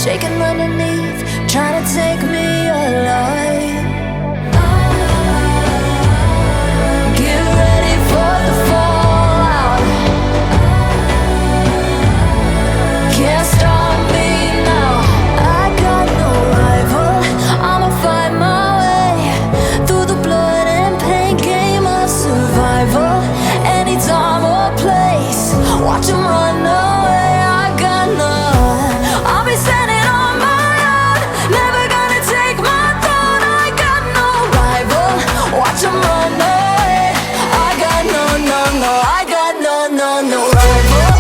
shaking underneath, trying to take me alive. Get ready for the fallout. Can't stop me now. I got no rival. I'ma find my way through the blood and pain game of survival. Any time or place, watch 'em run away. I got none. I'll be standing on my own, never gonna take my throne. I got no rival. Watch 'em run away. I got no, no, no. I got no, no, no rival.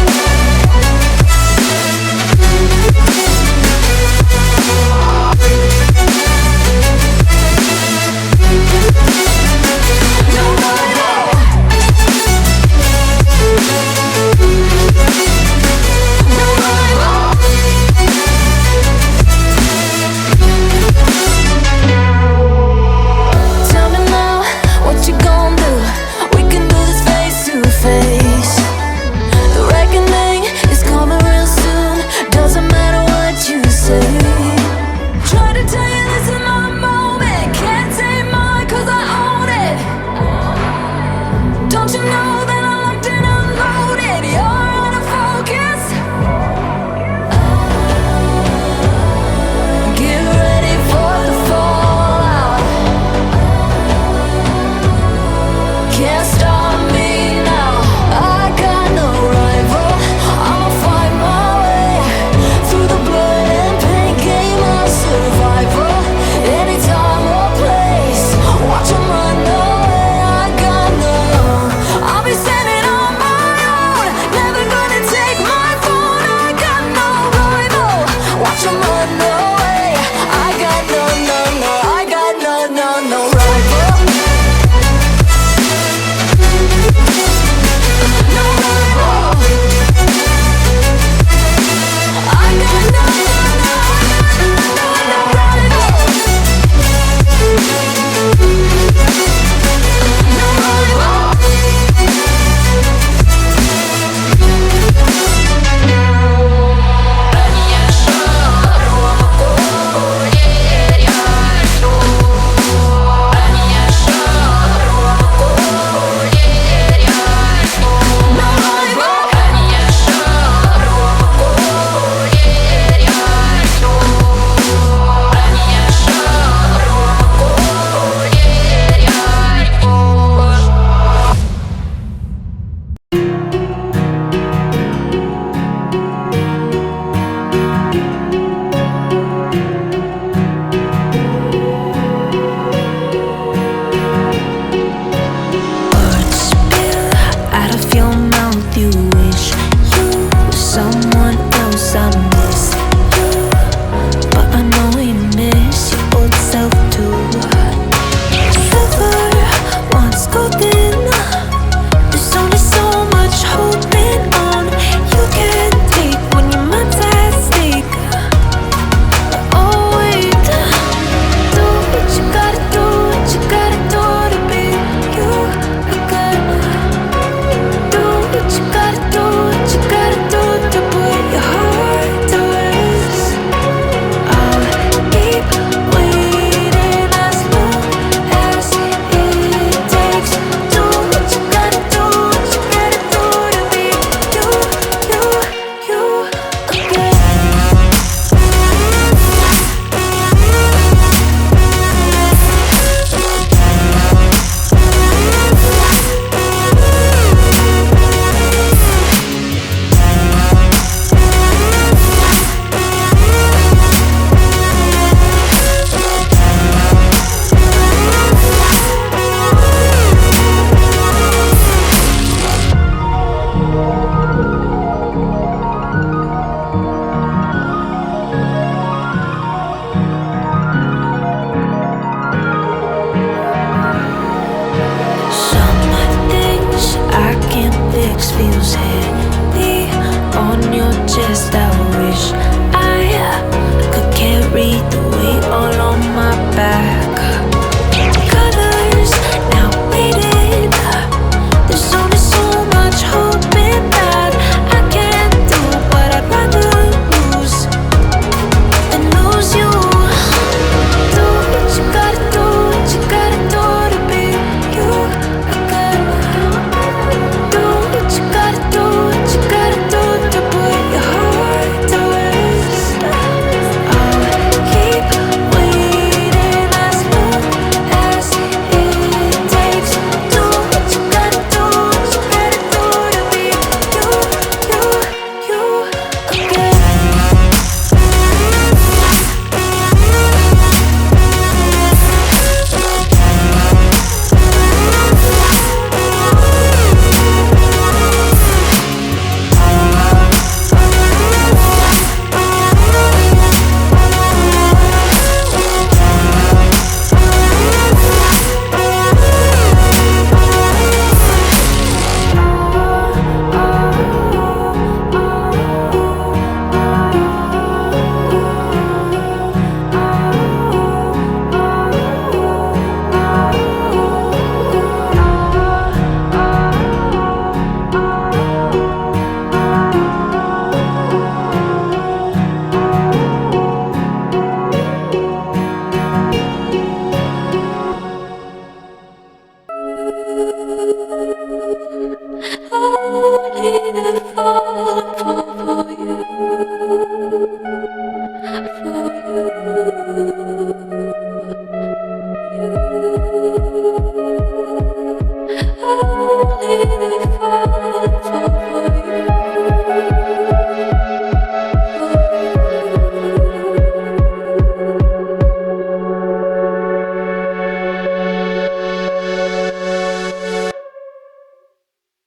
Tell me now, what you gon' do? We can do this face to face. The reckoning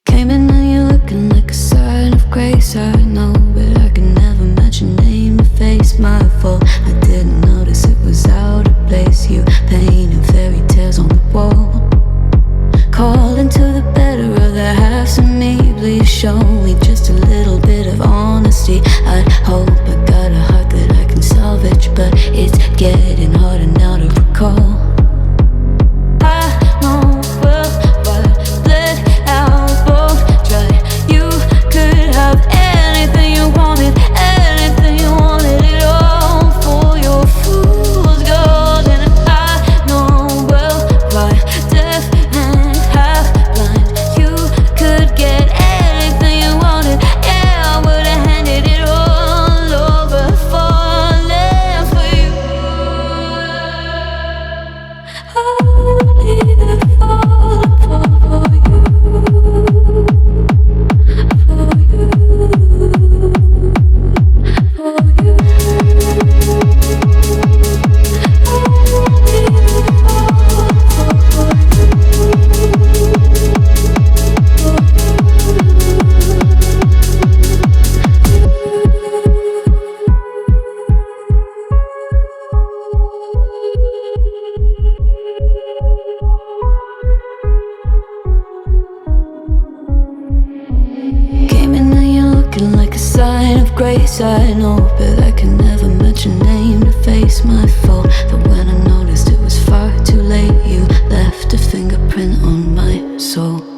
Came in and you're looking like a sign of grace. I know, but I can never match your name to face my fault. I didn't notice it was out of place. You painted fairy tales on the wall, calling to the better of the halves of me. Please show me just a little bit of honesty. I'd hope I got a heart that I can salvage, but it's getting harder now to recall. Like a sign of grace, I know, but I can never match your name to face my fault. But when I noticed it was far too late, you left a fingerprint on my soul.